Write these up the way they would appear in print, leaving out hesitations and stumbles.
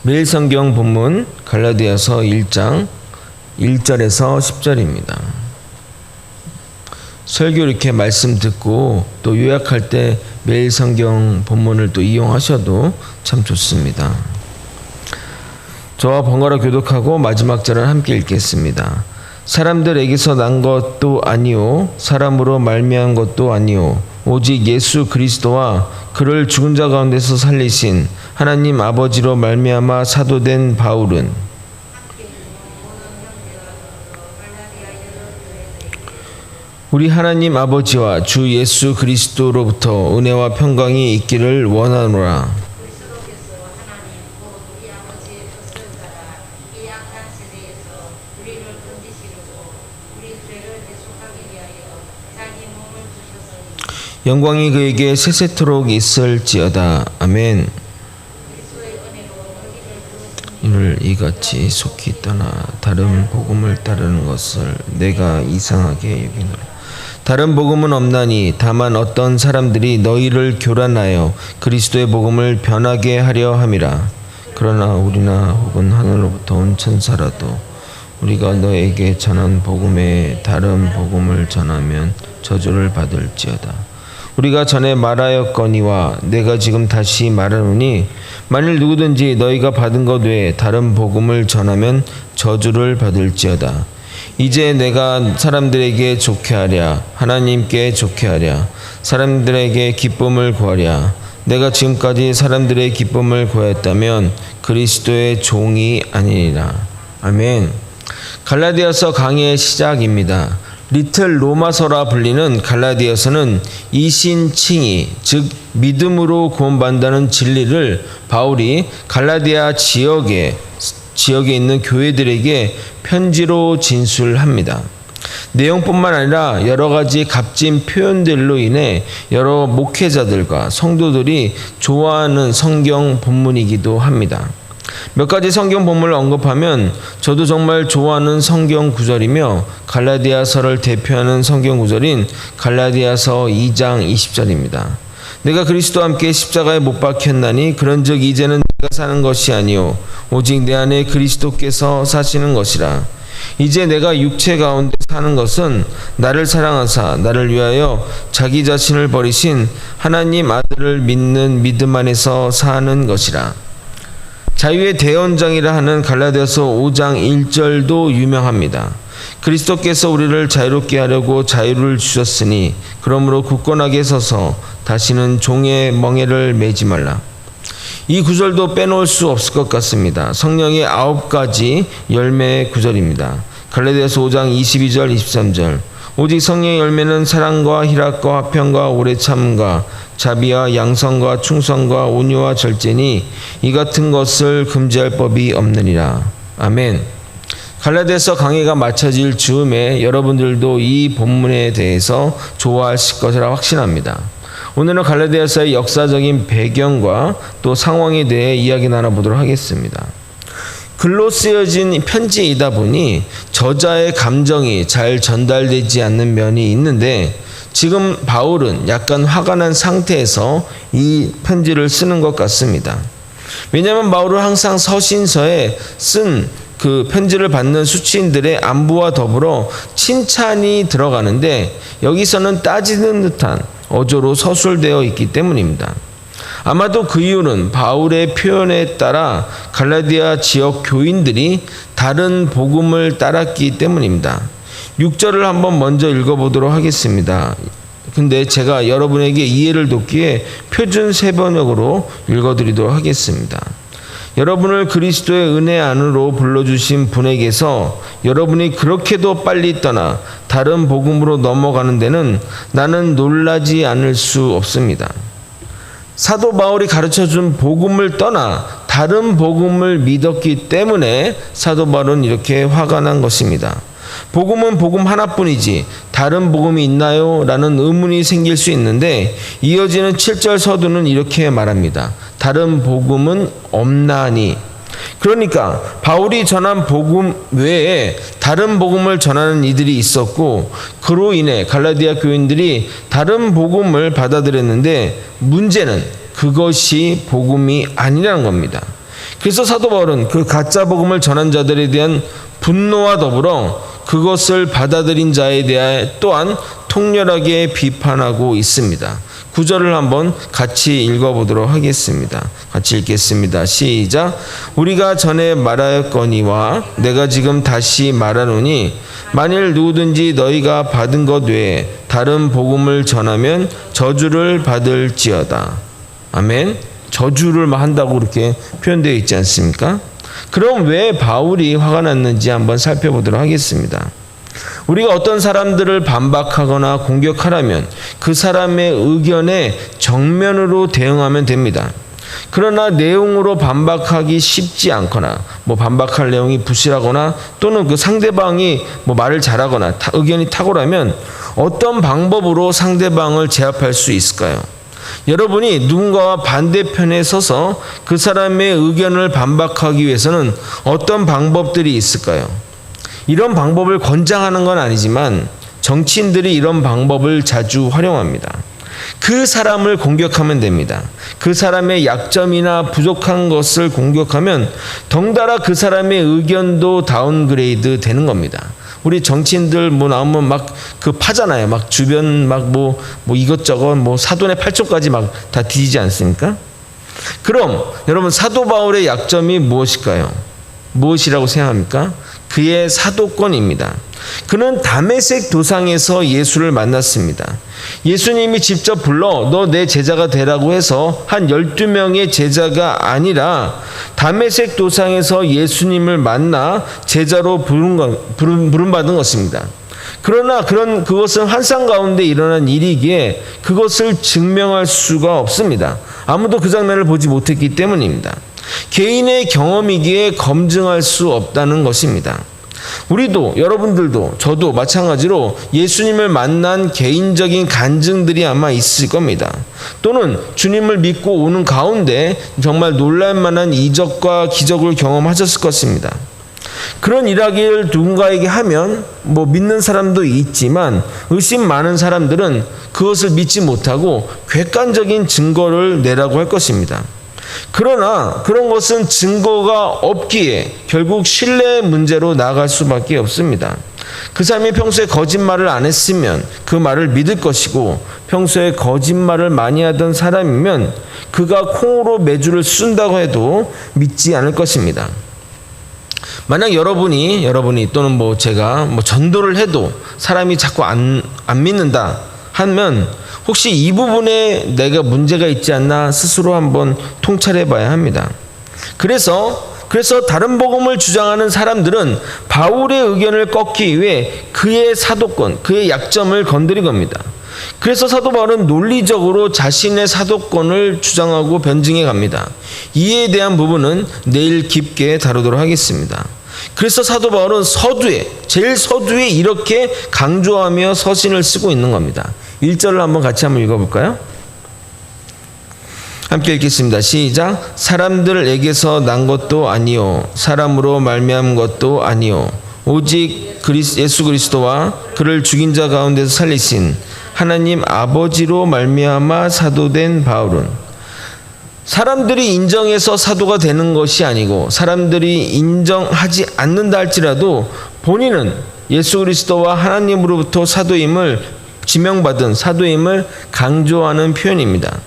매일 성경 본문 갈라디아서 1장 1절에서 10절입니다. 설교 이렇게 말씀 듣고 또 요약할 때 매일 성경 본문을 또 이용하셔도 참 좋습니다. 저와 번갈아 교독하고 마지막 절을 함께 읽겠습니다. 사람들에게서 난 것도 아니요 사람으로 말미암은 것도 아니요 오직 예수 그리스도와 그를 죽은 자 가운데서 살리신 하나님 아버지로 말미암아 사도된 바울은 우리 하나님 아버지와 주 예수 그리스도로부터 은혜와 평강이 있기를 원하노라. 영광이 그에게 세세토록 있을지어다. 아멘. 이를 이같이 속히 떠나 다른 복음을 따르는 것을 내가 이상하게 여기노라. 다른 복음은 없나니 다만 어떤 사람들이 너희를 교란하여 그리스도의 복음을 변하게 하려 함이라. 그러나 우리나 혹은 하늘로부터 온 천사라도 우리가 너에게 전한 복음에 다른 복음을 전하면 저주를 받을지어다. 우리가 전에 말하였거니와 내가 지금 다시 말하노니 만일 누구든지 너희가 받은 것 외에 다른 복음을 전하면 저주를 받을지어다. 이제 내가 사람들에게 좋게 하랴 하나님께 좋게 하랴 사람들에게 기쁨을 구하랴. 내가 지금까지 사람들의 기쁨을 구하였다면 그리스도의 종이 아니니라. 아멘. 갈라디아서 강의의 시작입니다. 리틀 로마서라 불리는 갈라디아서는 이신칭의 즉 믿음으로 구원받는다는 진리를 바울이 갈라디아 지역에 있는 교회들에게 편지로 진술합니다. 내용뿐만 아니라 여러 가지 값진 표현들로 인해 여러 목회자들과 성도들이 좋아하는 성경 본문이기도 합니다. 몇 가지 성경 본문을 언급하면 저도 정말 좋아하는 성경 구절이며 갈라디아서를 대표하는 성경 구절인 갈라디아서 2장 20절입니다. 내가 그리스도와 함께 십자가에 못 박혔나니 그런즉 이제는 내가 사는 것이 아니요 오직 내 안에 그리스도께서 사시는 것이라. 이제 내가 육체 가운데 사는 것은 나를 사랑하사 나를 위하여 자기 자신을 버리신 하나님 아들을 믿는 믿음 안에서 사는 것이라. 자유의 대언장이라 하는 갈라디아서 5장 1절도 유명합니다. 그리스도께서 우리를 자유롭게 하려고 자유를 주셨으니 그러므로 굳건하게 서서 다시는 종의 멍에를 매지 말라. 이 구절도 빼놓을 수 없을 것 같습니다. 성령의 9가지 열매의 구절입니다. 갈라디아서 5장 22절 23절 오직 성령의 열매는 사랑과 희락과 화평과 오래 참음과 자비와 양성과 충성과 온유와 절제니 이 같은 것을 금지할 법이 없느니라. 아멘. 갈라디아서 강의가 마쳐질 즈음에 여러분들도 이 본문에 대해서 좋아하실 것이라 확신합니다. 오늘은 갈라디아서의 역사적인 배경과 또 상황에 대해 이야기 나눠보도록 하겠습니다. 글로 쓰여진 편지이다 보니 저자의 감정이 잘 전달되지 않는 면이 있는데 지금 바울은 약간 화가 난 상태에서 이 편지를 쓰는 것 같습니다. 왜냐하면 바울은 항상 서신서에 쓴 그 편지를 받는 수취인들의 안부와 더불어 칭찬이 들어가는데 여기서는 따지는 듯한 어조로 서술되어 있기 때문입니다. 아마도 그 이유는 바울의 표현에 따라 갈라디아 지역 교인들이 다른 복음을 따랐기 때문입니다. 6절을 한번 먼저 읽어보도록 하겠습니다. 근데 제가 여러분에게 이해를 돕기에 표준 세번역으로 읽어드리도록 하겠습니다. 여러분을 그리스도의 은혜 안으로 불러주신 분에게서 여러분이 그렇게도 빨리 떠나 다른 복음으로 넘어가는 데는 나는 놀라지 않을 수 없습니다. 사도 바울이 가르쳐준 복음을 떠나 다른 복음을 믿었기 때문에 사도 바울은 이렇게 화가 난 것입니다. 복음은 복음 하나뿐이지 다른 복음이 있나요? 라는 의문이 생길 수 있는데 이어지는 7절 서두는 이렇게 말합니다. 다른 복음은 없나니. 그러니까 바울이 전한 복음 외에 다른 복음을 전하는 이들이 있었고 그로 인해 갈라디아 교인들이 다른 복음을 받아들였는데 문제는 그것이 복음이 아니라는 겁니다. 그래서 사도 바울은 그 가짜 복음을 전한 자들에 대한 분노와 더불어 그것을 받아들인 자에 대해 또한 통렬하게 비판하고 있습니다. 9절을 한번 같이 읽어보도록 하겠습니다. 같이 읽겠습니다. 시작. 우리가 전에 말하였거니와 내가 지금 다시 말하노니 만일 누구든지 너희가 받은 것 외에 다른 복음을 전하면 저주를 받을지어다. 아멘. 저주를 한다고 그렇게 표현되어 있지 않습니까? 그럼 왜 바울이 화가 났는지 한번 살펴보도록 하겠습니다. 우리가 어떤 사람들을 반박하거나 공격하려면 그 사람의 의견에 정면으로 대응하면 됩니다. 그러나 내용으로 반박하기 쉽지 않거나 반박할 내용이 부실하거나 또는 그 상대방이 말을 잘하거나 의견이 탁월하면 어떤 방법으로 상대방을 제압할 수 있을까요? 여러분이 누군가와 반대편에 서서 그 사람의 의견을 반박하기 위해서는 어떤 방법들이 있을까요? 이런 방법을 권장하는 건 아니지만 정치인들이 이런 방법을 자주 활용합니다. 그 사람을 공격하면 됩니다. 그 사람의 약점이나 부족한 것을 공격하면 덩달아 그 사람의 의견도 다운그레이드 되는 겁니다. 우리 정치인들 나오면 막 파잖아요. 막 주변 이것저것 사돈의 팔촌까지 막 다 뒤지지 않습니까? 그럼 여러분 사도 바울의 약점이 무엇일까요? 무엇이라고 생각합니까? 그의 사도권입니다. 그는 다메섹 도상에서 예수를 만났습니다. 예수님이 직접 불러 너 내 제자가 되라고 해서 한 12명의 제자가 아니라 다메섹 도상에서 예수님을 만나 제자로 부름받은 것입니다. 그러나 그것은 환상 가운데 일어난 일이기에 그것을 증명할 수가 없습니다. 아무도 그 장면을 보지 못했기 때문입니다. 개인의 경험이기에 검증할 수 없다는 것입니다. 우리도 여러분들도 저도 마찬가지로 예수님을 만난 개인적인 간증들이 아마 있을 겁니다. 또는 주님을 믿고 오는 가운데 정말 놀랄만한 이적과 기적을 경험하셨을 것입니다. 그런 이야기를 누군가에게 하면 믿는 사람도 있지만 의심 많은 사람들은 그것을 믿지 못하고 객관적인 증거를 내라고 할 것입니다. 그러나 그런 것은 증거가 없기에 결국 신뢰의 문제로 나아갈 수밖에 없습니다. 그 사람이 평소에 거짓말을 안 했으면 그 말을 믿을 것이고 평소에 거짓말을 많이 하던 사람이면 그가 콩으로 메주를 쓴다고 해도 믿지 않을 것입니다. 만약 여러분이 또는 제가 전도를 해도 사람이 자꾸 안 믿는다 하면 혹시 이 부분에 내가 문제가 있지 않나 스스로 한번 통찰해 봐야 합니다. 그래서 다른 복음을 주장하는 사람들은 바울의 의견을 꺾기 위해 그의 사도권, 그의 약점을 건드린 겁니다. 그래서 사도 바울은 논리적으로 자신의 사도권을 주장하고 변증해 갑니다. 이에 대한 부분은 내일 깊게 다루도록 하겠습니다. 그래서 사도 바울은 제일 서두에 이렇게 강조하며 서신을 쓰고 있는 겁니다. 1절을 같이 한번 읽어볼까요? 함께 읽겠습니다. 시작. 사람들에게서 난 것도 아니요 사람으로 말미암은 것도 아니요 오직 예수 그리스도와 그를 죽인 자 가운데서 살리신 하나님 아버지로 말미암아 사도된 바울은 사람들이 인정해서 사도가 되는 것이 아니고 사람들이 인정하지 않는다 할지라도 본인은 예수 그리스도와 하나님으로부터 사도임을 지명받은 사도임을 강조하는 표현입니다.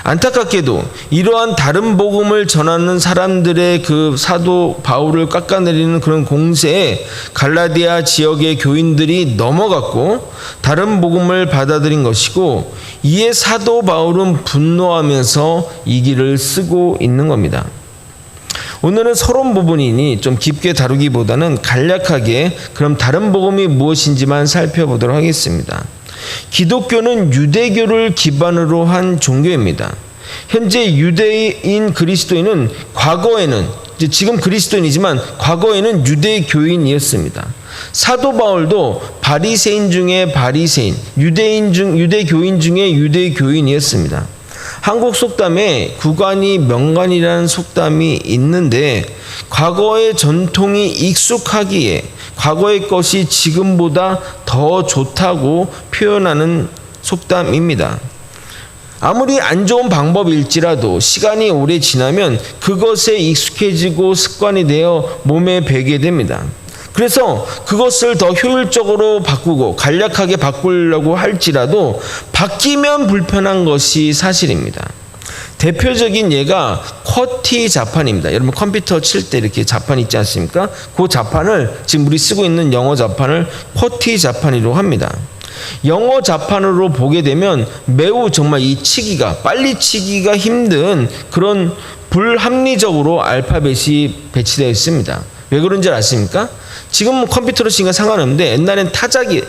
안타깝게도 이러한 다른 복음을 전하는 사람들의 그 사도 바울을 깎아내리는 그런 공세에 갈라디아 지역의 교인들이 넘어갔고 다른 복음을 받아들인 것이고 이에 사도 바울은 분노하면서 이 길을 쓰고 있는 겁니다. 오늘은 서론 부분이니 좀 깊게 다루기보다는 간략하게 그럼 다른 복음이 무엇인지만 살펴보도록 하겠습니다. 기독교는 유대교를 기반으로 한 종교입니다. 현재 유대인 그리스도인은 과거에는 지금 그리스도인이지만 과거에는 유대교인이었습니다. 사도 바울도 바리새인 중에 바리새인, 유대교인 중에 유대교인이었습니다. 한국 속담에 구관이 명관이라는 속담이 있는데 과거의 전통이 익숙하기에 과거의 것이 지금보다 더 좋다고 표현하는 속담입니다. 아무리 안 좋은 방법일지라도 시간이 오래 지나면 그것에 익숙해지고 습관이 되어 몸에 배게 됩니다. 그래서 그것을 더 효율적으로 바꾸고 간략하게 바꾸려고 할지라도 바뀌면 불편한 것이 사실입니다. 대표적인 예가 쿼티 자판입니다. 여러분 컴퓨터 칠 때 이렇게 자판 있지 않습니까? 그 자판을 지금 우리 쓰고 있는 영어 자판을 쿼티 자판이라고 합니다. 영어 자판으로 보게 되면 매우 정말 이 치기가 빨리 치기가 힘든 그런 불합리적으로 알파벳이 배치되어 있습니다. 왜 그런지 아십니까? 지금 컴퓨터로 치니까 상관없는데 옛날엔 타자기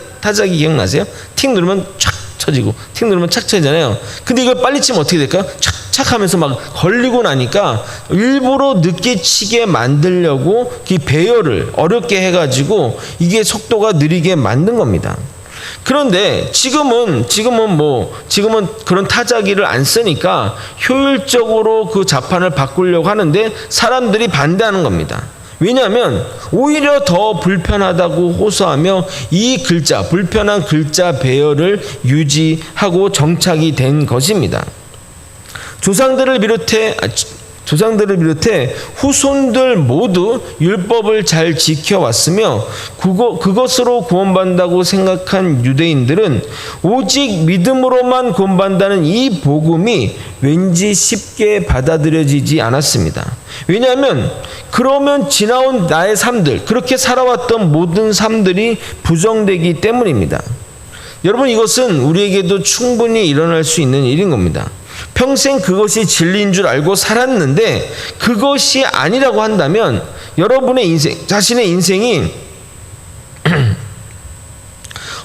기억나세요? 틱 누르면 촥 쳐지고 틱 누르면 착 쳐지잖아요. 근데 이걸 빨리 치면 어떻게 될까요? 착착 하면서 막 걸리고 나니까 일부러 늦게 치게 만들려고 이 배열을 어렵게 해가지고 이게 속도가 느리게 만든 겁니다. 그런데 지금은 그런 타자기를 안 쓰니까 효율적으로 그 자판을 바꾸려고 하는데 사람들이 반대하는 겁니다. 왜냐하면 오히려 더 불편하다고 호소하며 이 글자, 불편한 글자 배열을 유지하고 정착이 된 것입니다. 조상들을 비롯해 후손들 모두 율법을 잘 지켜왔으며 그것으로 구원받는다고 생각한 유대인들은 오직 믿음으로만 구원받는다는 이 복음이 왠지 쉽게 받아들여지지 않았습니다. 왜냐하면 그러면 지나온 나의 삶들, 그렇게 살아왔던 모든 삶들이 부정되기 때문입니다. 여러분, 이것은 우리에게도 충분히 일어날 수 있는 일인 겁니다. 평생 그것이 진리인 줄 알고 살았는데 그것이 아니라고 한다면 여러분의 인생, 자신의 인생이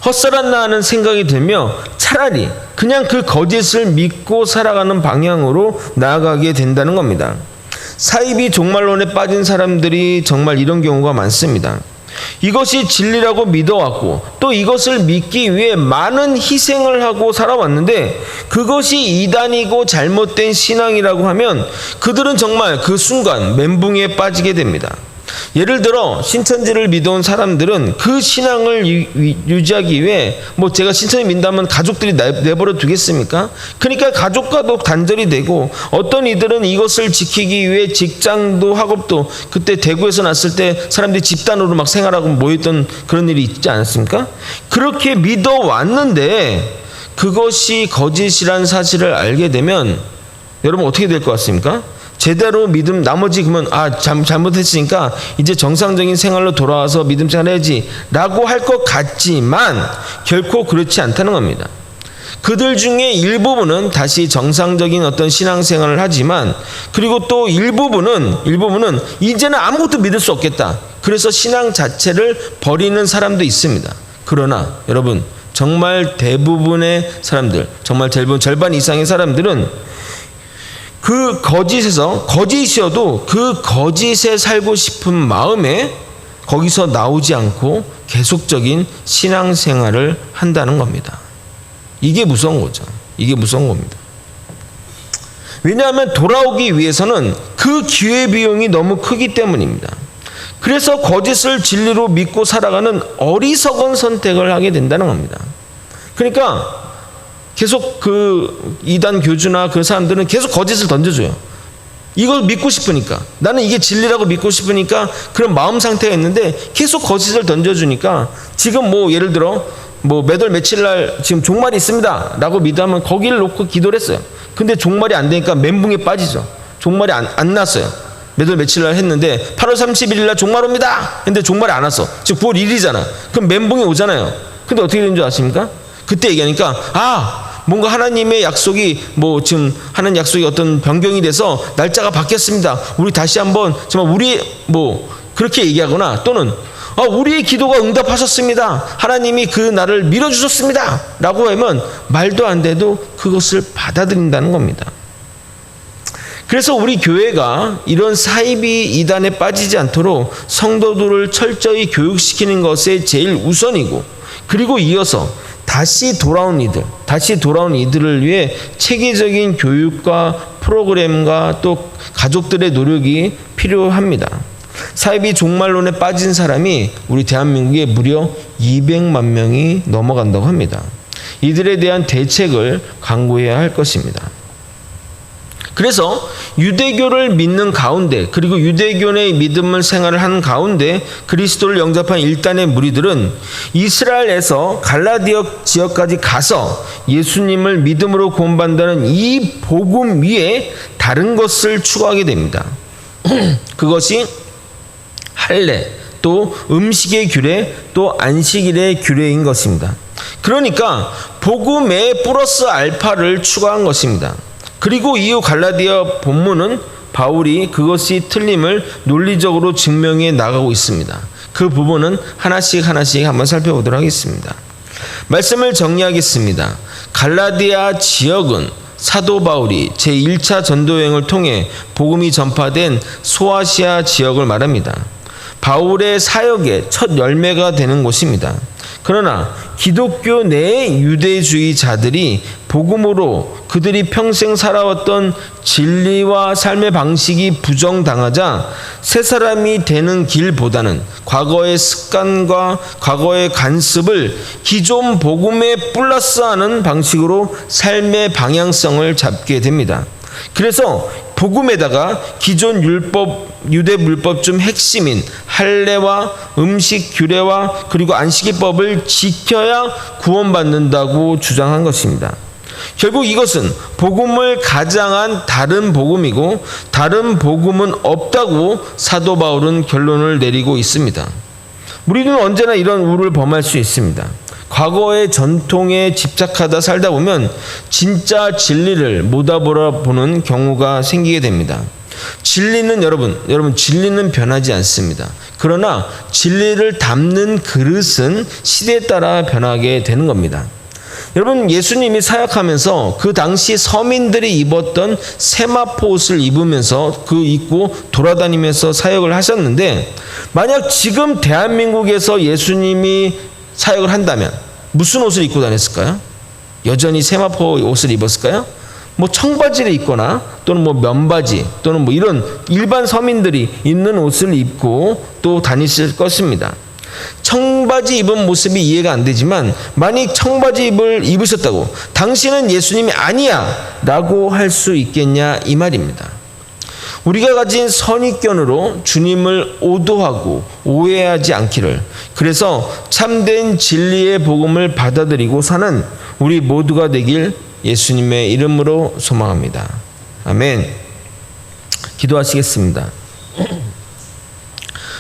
헛살았나 하는 생각이 들며 차라리 그냥 그 거짓을 믿고 살아가는 방향으로 나아가게 된다는 겁니다. 사이비 종말론에 빠진 사람들이 정말 이런 경우가 많습니다. 이것이 진리라고 믿어왔고 또 이것을 믿기 위해 많은 희생을 하고 살아왔는데 그것이 이단이고 잘못된 신앙이라고 하면 그들은 정말 그 순간 멘붕에 빠지게 됩니다. 예를 들어 신천지를 믿어온 사람들은 그 신앙을 유지하기 위해 제가 신천지 믿는다면 가족들이 내버려 두겠습니까? 그러니까 가족과도 단절이 되고 어떤 이들은 이것을 지키기 위해 직장도 학업도 그때 대구에서 났을 때 사람들이 집단으로 막 생활하고 모였던 그런 일이 있지 않았습니까? 그렇게 믿어왔는데 그것이 거짓이란 사실을 알게 되면 여러분 어떻게 될 것 같습니까? 제대로 믿음, 나머지 그러면 잘못했으니까 이제 정상적인 생활로 돌아와서 믿음 생활 해야지 라고 할 것 같지만 결코 그렇지 않다는 겁니다. 그들 중에 일부분은 다시 정상적인 어떤 신앙생활을 하지만 그리고 또 일부분은 이제는 아무것도 믿을 수 없겠다. 그래서 신앙 자체를 버리는 사람도 있습니다. 그러나 여러분 정말 대부분의 사람들, 정말 절반 이상의 사람들은 그 거짓이어도 그 거짓에 살고 싶은 마음에 거기서 나오지 않고 계속적인 신앙생활을 한다는 겁니다. 이게 무서운 거죠. 이게 무서운 겁니다. 왜냐하면 돌아오기 위해서는 그 기회비용이 너무 크기 때문입니다. 그래서 거짓을 진리로 믿고 살아가는 어리석은 선택을 하게 된다는 겁니다. 그러니까 계속 그 이단 교주나 그 사람들은 계속 거짓을 던져줘요. 이걸 믿고 싶으니까, 나는 이게 진리라고 믿고 싶으니까 그런 마음 상태가 있는데 계속 거짓을 던져주니까 지금 예를 들어 몇 월 며칠 날 지금 종말이 있습니다 라고 믿으면 거기를 놓고 기도를 했어요. 근데 종말이 안 되니까 멘붕에 빠지죠. 종말이 안 났어요. 몇 월 며칠 날 했는데 8월 31일 날 종말 옵니다. 근데 종말이 안 왔어. 지금 9월 1일이잖아. 그럼 멘붕이 오잖아요. 근데 어떻게 되는 줄 아십니까? 그때 얘기하니까 뭔가 하나님의 약속이 지금 하는 약속이 어떤 변경이 돼서 날짜가 바뀌었습니다. 우리 다시 한번 정말 우리 그렇게 얘기하거나 또는 우리의 기도가 응답하셨습니다. 하나님이 그 날을 밀어주셨습니다. 라고 하면 말도 안 돼도 그것을 받아들인다는 겁니다. 그래서 우리 교회가 이런 사이비 이단에 빠지지 않도록 성도들을 철저히 교육시키는 것에 제일 우선이고 그리고 이어서 다시 돌아온 이들을 위해 체계적인 교육과 프로그램과 또 가족들의 노력이 필요합니다. 사이비 종말론에 빠진 사람이 우리 대한민국에 무려 200만 명이 넘어간다고 합니다. 이들에 대한 대책을 강구해야 할 것입니다. 그래서 유대교를 믿는 가운데, 그리고 유대교의 믿음을 생활을 하는 가운데 그리스도를 영접한 일단의 무리들은 이스라엘에서 갈라디아 지역까지 가서 예수님을 믿음으로 구원받는다는 이 복음 위에 다른 것을 추구하게 됩니다. 그것이 할례, 또 음식의 규례, 또 안식일의 규례인 것입니다. 그러니까 복음에 플러스 알파를 추가한 것입니다. 그리고 이후 갈라디아 본문은 바울이 그것이 틀림을 논리적으로 증명해 나가고 있습니다. 그 부분은 하나씩 한번 살펴보도록 하겠습니다. 말씀을 정리하겠습니다. 갈라디아 지역은 사도 바울이 제1차 전도여행을 통해 복음이 전파된 소아시아 지역을 말합니다. 바울의 사역의 첫 열매가 되는 곳입니다. 그러나 기독교 내 유대주의자들이 복음으로 그들이 평생 살아왔던 진리와 삶의 방식이 부정당하자 새 사람이 되는 길보다는 과거의 습관과 과거의 간습을 기존 복음에 플러스하는 방식으로 삶의 방향성을 잡게 됩니다. 그래서 복음에다가 기존 유대 율법 중 핵심인 할례와 음식 규례와 그리고 안식일법을 지켜야 구원받는다고 주장한 것입니다. 결국 이것은 복음을 가장한 다른 복음이고 다른 복음은 없다고 사도 바울은 결론을 내리고 있습니다. 우리는 언제나 이런 우를 범할 수 있습니다. 과거의 전통에 집착하다 살다 보면 진짜 진리를 못 알아보는 경우가 생기게 됩니다. 진리는 여러분 진리는 변하지 않습니다. 그러나 진리를 담는 그릇은 시대에 따라 변하게 되는 겁니다. 여러분, 예수님이 사역하면서 그 당시 서민들이 입었던 세마포 옷을 입으면서 입고 돌아다니면서 사역을 하셨는데, 만약 지금 대한민국에서 예수님이 사역을 한다면 무슨 옷을 입고 다녔을까요? 여전히 세마포 옷을 입었을까요? 청바지를 입거나 또는 면바지 또는 이런 일반 서민들이 입는 옷을 입고 또 다니실 것입니다. 청바지 입은 모습이 이해가 안 되지만 만약 청바지를 입으셨다고 당신은 예수님이 아니야 라고 할 수 있겠냐 이 말입니다. 우리가 가진 선입견으로 주님을 오도하고 오해하지 않기를, 그래서 참된 진리의 복음을 받아들이고 사는 우리 모두가 되길 예수님의 이름으로 소망합니다. 아멘. 기도하시겠습니다.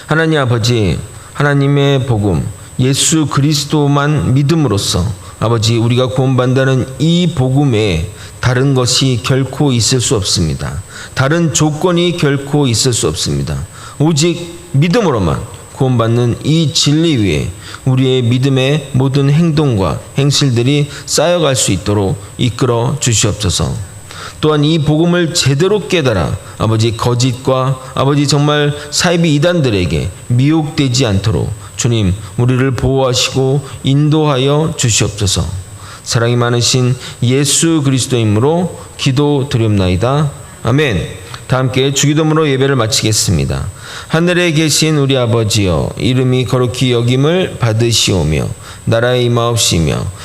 하나님 아버지, 하나님의 복음 예수 그리스도만 믿음으로써 아버지 우리가 구원받는다는 이 복음에 다른 것이 결코 있을 수 없습니다. 다른 조건이 결코 있을 수 없습니다. 오직 믿음으로만 구원받는 이 진리 위에 우리의 믿음의 모든 행동과 행실들이 쌓여갈 수 있도록 이끌어 주시옵소서. 또한 이 복음을 제대로 깨달아 아버지 거짓과 아버지 정말 사이비 이단들에게 미혹되지 않도록 주님 우리를 보호하시고 인도하여 주시옵소서. 사랑이 많으신 예수 그리스도의 이름으로 기도드리옵나이다. 아멘. 다 함께 주기도문으로 예배를 마치겠습니다. 하늘에 계신 우리 아버지여, 이름이 거룩히 여김을 받으시오며 나라의 임하옵시며